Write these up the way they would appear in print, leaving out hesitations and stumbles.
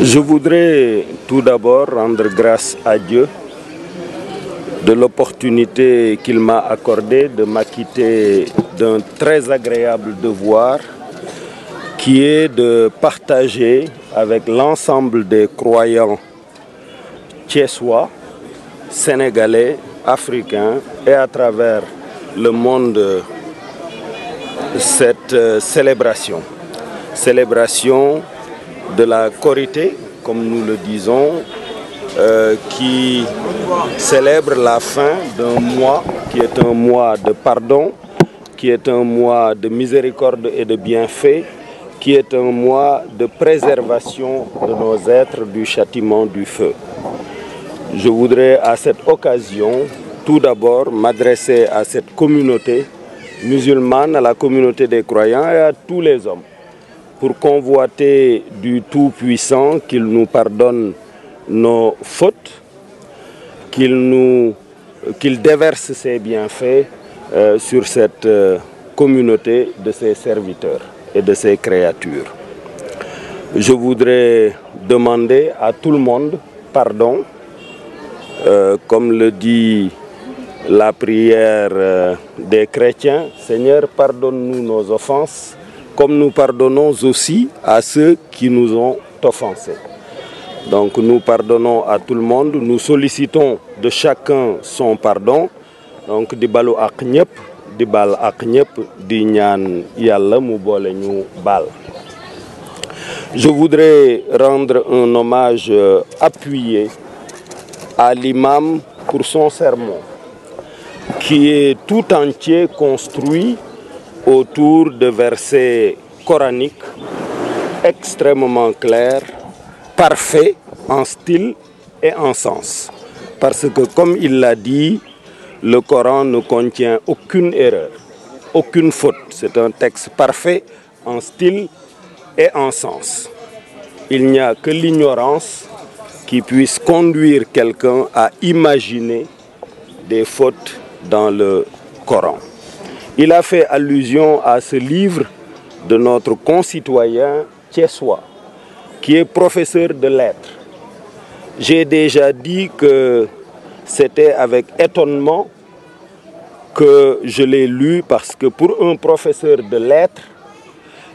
Je voudrais tout d'abord rendre grâce à Dieu de l'opportunité qu'il m'a accordée de m'acquitter d'un très agréable devoir qui est de partager avec l'ensemble des croyants thiessois, sénégalais, africains et à travers le monde cette célébration de la Korité, comme nous le disons, qui célèbre la fin d'un mois qui est un mois de pardon, qui est un mois de miséricorde et de bienfait, qui est un mois de préservation de nos êtres du châtiment du feu. Je voudrais à cette occasion tout d'abord m'adresser à cette communauté musulmane, à la communauté des croyants et à tous les hommes, pour convoiter du Tout-Puissant qu'il nous pardonne nos fautes, qu'il déverse ses bienfaits sur cette communauté de ses serviteurs et de ses créatures. Je voudrais demander à tout le monde pardon, comme le dit la prière des chrétiens, Seigneur, pardonne-nous nos offenses, comme nous pardonnons aussi à ceux qui nous ont offensés. Donc nous pardonnons à tout le monde, nous sollicitons de chacun son pardon. Donc di balu ak ñëpp, di bal ak ñëpp, di ñaan Yàlla mu boole ñu baal. Je voudrais rendre un hommage appuyé à l'imam pour son sermon, qui est tout entier construit autour de versets coraniques extrêmement clairs, parfaits en style et en sens. Parce que, comme il l'a dit, le Coran ne contient aucune erreur, aucune faute. C'est un texte parfait en style et en sens. Il n'y a que l'ignorance qui puisse conduire quelqu'un à imaginer des fautes dans le Coran. Il a fait allusion à ce livre de notre concitoyen thiessois, qui est professeur de lettres. J'ai déjà dit que c'était avec étonnement que je l'ai lu, parce que pour un professeur de lettres,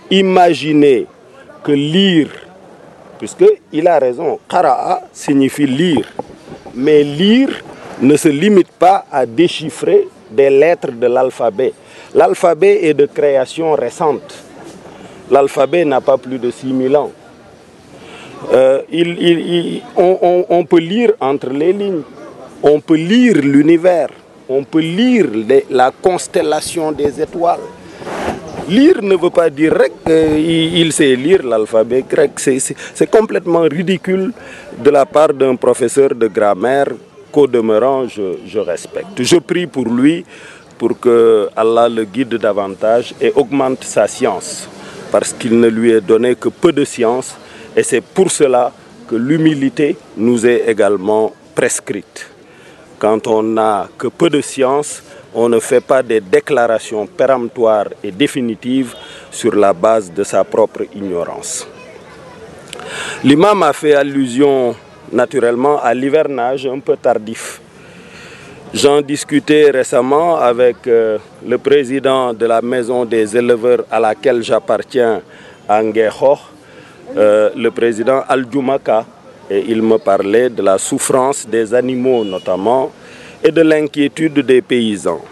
imaginez que lire, puisqu'il a raison, qara'a signifie lire, mais lire ne se limite pas à déchiffrer des lettres de l'alphabet. L'alphabet est de création récente. L'alphabet n'a pas plus de 6000 ans. On peut lire entre les lignes, on peut lire l'univers, on peut lire la constellation des étoiles. Lire ne veut pas dire qu'il sait lire l'alphabet grec. C'est complètement ridicule de la part d'un professeur de grammaire qu'au demeurant je respecte. Je prie pour lui, pour que Allah le guide davantage et augmente sa science, parce qu'il ne lui est donné que peu de science, et c'est pour cela que l'humilité nous est également prescrite. Quand on n'a que peu de science, on ne fait pas des déclarations péremptoires et définitives sur la base de sa propre ignorance. L'imam a fait allusion naturellement à l'hivernage un peu tardif. J'en discutais récemment avec le président de la maison des éleveurs à laquelle j'appartiens à Nguékokh, le président Al-Djoumaka, et il me parlait de la souffrance des animaux notamment et de l'inquiétude des paysans.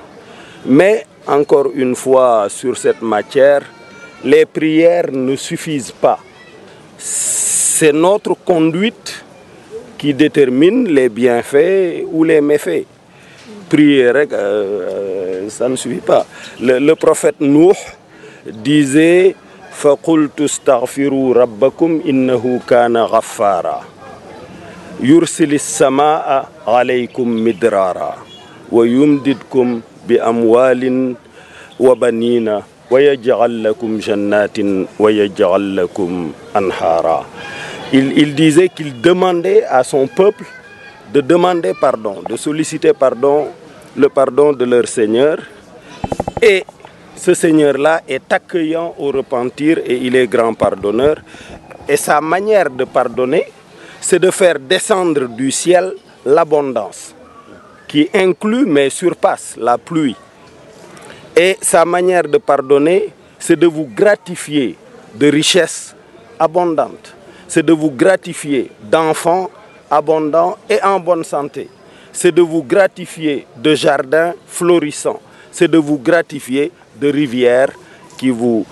Mais encore une fois sur cette matière, les prières ne suffisent pas. C'est notre conduite qui détermine les bienfaits ou les méfaits. Prier, ça ne suffit pas. Le prophète Nuh disait فَقُلْتُ اسْتَغْفِرُوا رَبَّكُمْ إِنَّهُ كَانَ غَفَّارًا يُرْسِلِ السَّمَاءَ عَلَيْكُمْ مِدْرَارًا وَيُمْدِدْكُمْ بِأَمْوَالٍ وَبَنِينَ وَيَجْعَلْ لَكُمْ جَنَّاتٍ وَيَجْعَلْ لَكُمْ أَنْهَارًا. Il disait qu'il demandait à son peuple de demander pardon, de solliciter pardon, le pardon de leur Seigneur, et ce Seigneur-là est accueillant au repentir et il est grand pardonneur. Et sa manière de pardonner, c'est de faire descendre du ciel l'abondance, qui inclut mais surpasse la pluie. Et sa manière de pardonner, c'est de vous gratifier de richesses abondantes. C'est de vous gratifier d'enfants abondants et en bonne santé. C'est de vous gratifier de jardins florissants. C'est de vous gratifier de rivières qui vous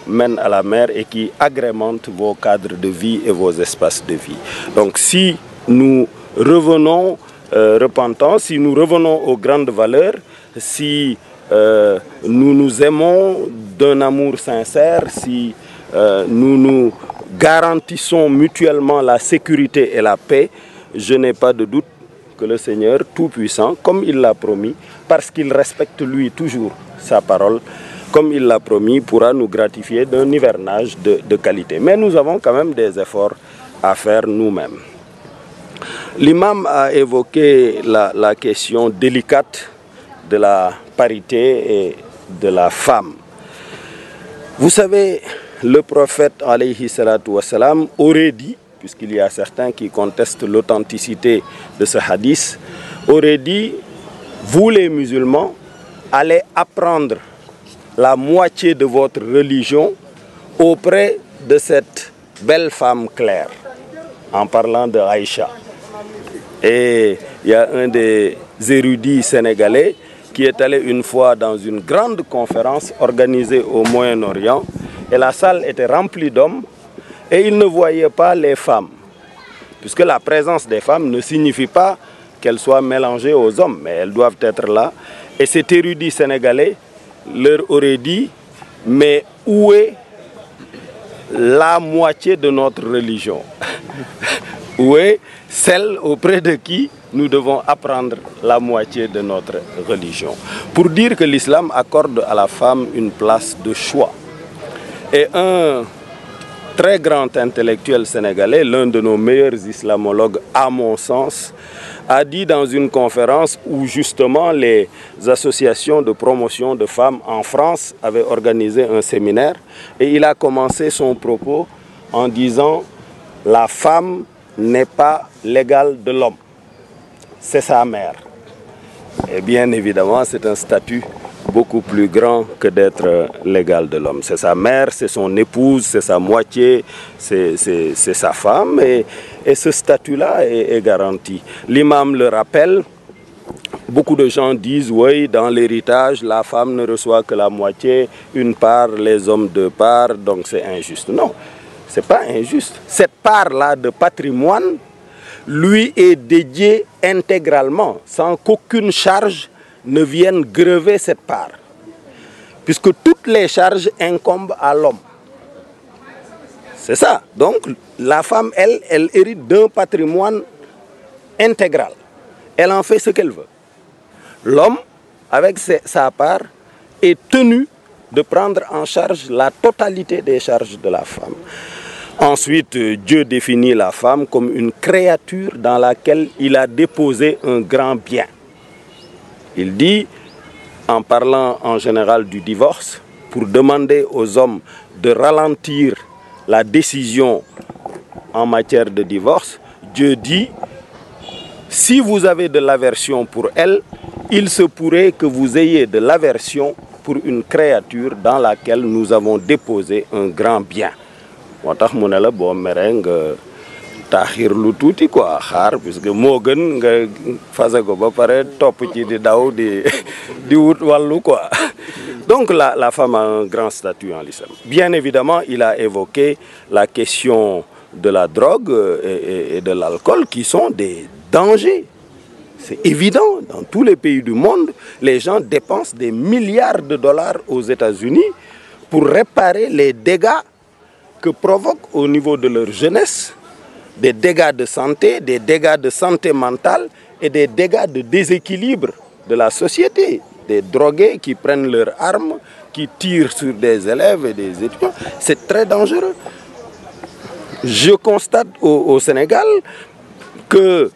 mènent à la mer et qui agrémentent vos cadres de vie et vos espaces de vie. Donc si nous revenons repentants, si nous revenons aux grandes valeurs, si nous nous aimons d'un amour sincère, si nous nous garantissons mutuellement la sécurité et la paix, je n'ai pas de doute que le Seigneur Tout-Puissant, comme il l'a promis, parce qu'il respecte lui toujours sa parole, comme il l'a promis, pourra nous gratifier d'un hivernage de qualité. Mais nous avons quand même des efforts à faire nous-mêmes. L'imam a évoqué la question délicate de la parité et de la femme. Vous savez, le prophète alayhi salatu wassalam aurait dit, puisqu'il y a certains qui contestent l'authenticité de ce hadith, aurait dit, vous les musulmans, allez apprendre la moitié de votre religion auprès de cette belle femme claire, en parlant de Aïcha. Et il y a un des érudits sénégalais qui est allé une fois dans une grande conférence organisée au Moyen-Orient, et la salle était remplie d'hommes, et il ne voyait pas les femmes, puisque la présence des femmes ne signifie pas qu'elles soient mélangées aux hommes, mais elles doivent être là. Et cet érudit sénégalais leur aurait dit, mais où est la moitié de notre religion? Où est celle auprès de qui nous devons apprendre la moitié de notre religion? Pour dire que l'islam accorde à la femme une place de choix. Et un très grand intellectuel sénégalais, l'un de nos meilleurs islamologues à mon sens, a dit dans une conférence où justement les associations de promotion de femmes en France avaient organisé un séminaire, et il a commencé son propos en disant « La femme n'est pas l'égale de l'homme, c'est sa mère ». Et bien évidemment, c'est un statut beaucoup plus grand que d'être l'égal de l'homme. C'est sa mère, c'est son épouse, c'est sa moitié, c'est sa femme, et ce statut-là est garanti. L'imam le rappelle, beaucoup de gens disent, oui, dans l'héritage, la femme ne reçoit que la moitié, une part, les hommes deux parts, donc c'est injuste. Non, c'est pas injuste. Cette part-là de patrimoine lui est dédiée intégralement, sans qu'aucune charge ne viennent grever cette part, puisque toutes les charges incombent à l'homme. C'est ça. Donc la femme, elle hérite d'un patrimoine intégral. Elle en fait ce qu'elle veut. L'homme, avec sa part, est tenu de prendre en charge la totalité des charges de la femme. Ensuite, Dieu définit la femme comme une créature dans laquelle il a déposé un grand bien. Il dit, en parlant en général du divorce, pour demander aux hommes de ralentir la décision en matière de divorce, Dieu dit, si vous avez de l'aversion pour elle, il se pourrait que vous ayez de l'aversion pour une créature dans laquelle nous avons déposé un grand bien. Moo tax mu ne la boo meree nga taaxirlu tuuti quoi xaar puisque moo gën nga fase ko ba pare topp ci di daw di wut wàllu quoi. Donc la femme a un grand statut en l'islam. Bien évidemment, il a évoqué la question de la drogue et de l'alcool qui sont des dangers. C'est évident, dans tous les pays du monde, les gens dépensent des milliards de dollars aux États-Unis pour réparer les dégâts que provoquent au niveau de leur jeunesse, des dégâts de santé mentale et des dégâts de déséquilibre de la société. Des drogués qui prennent leurs armes, qui tirent sur des élèves et des étudiants. C'est très dangereux. Je constate au Sénégal que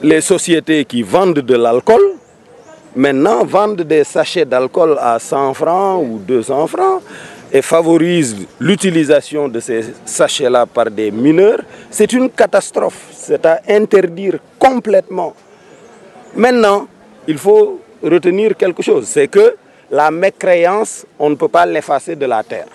les sociétés qui vendent de l'alcool maintenant vendent des sachets d'alcool à 100 francs ou 200 francs et favorisent l'utilisation de ces sachets-là par des mineurs, c'est une catastrophe. C'est à interdire complètement. Maintenant, il faut retenir quelque chose, c'est que la mécréance, on ne peut pas l'effacer de la terre.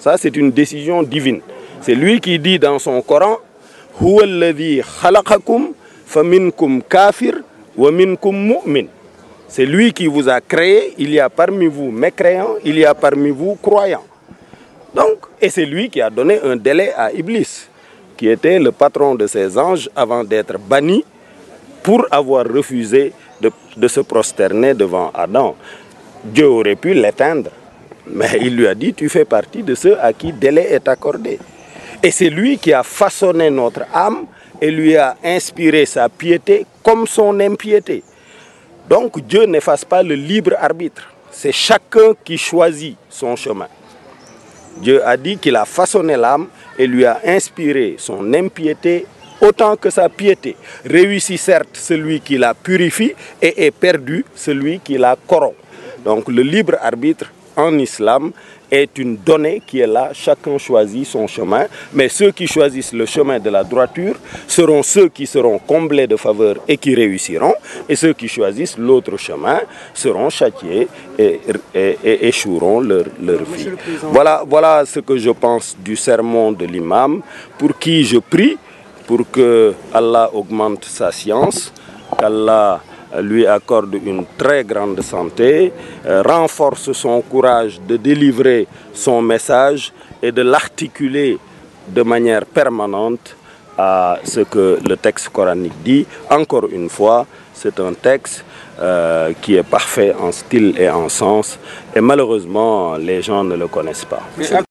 Ça, c'est une décision divine. C'est lui qui dit dans son Coran, « Huwa alladhi khalaqakum faminkum kafir wa minkum mu'min » C'est lui qui vous a créé, il y a parmi vous mécréants, il y a parmi vous croyants. Donc, et c'est lui qui a donné un délai à Iblis, qui était le patron de ces anges avant d'être banni pour avoir refusé de se prosterner devant Adam. Dieu aurait pu l'éteindre, mais il lui a dit, tu fais partie de ceux à qui délai est accordé. Et c'est lui qui a façonné notre âme et lui a inspiré sa piété comme son impiété. Donc Dieu n'efface pas le libre arbitre, c'est chacun qui choisit son chemin. Dieu a dit qu'il a façonné l'âme et lui a inspiré son impiété autant que sa piété. Réussit certes celui qui la purifie et est perdu celui qui la corrompt. Donc le libre arbitre en islam est une donnée qui est là, chacun choisit son chemin, mais ceux qui choisissent le chemin de la droiture seront ceux qui seront comblés de faveurs et qui réussiront, et ceux qui choisissent l'autre chemin seront châtiés et échoueront leur vie. Voilà ce que je pense du sermon de l'imam, pour qui je prie pour que Allah augmente sa science, qu'Allah lui accorde une très grande santé, renforce son courage de délivrer son message et de l'articuler de manière permanente à ce que le texte coranique dit. Encore une fois, c'est un texte qui est parfait en style et en sens, et malheureusement, les gens ne le connaissent pas.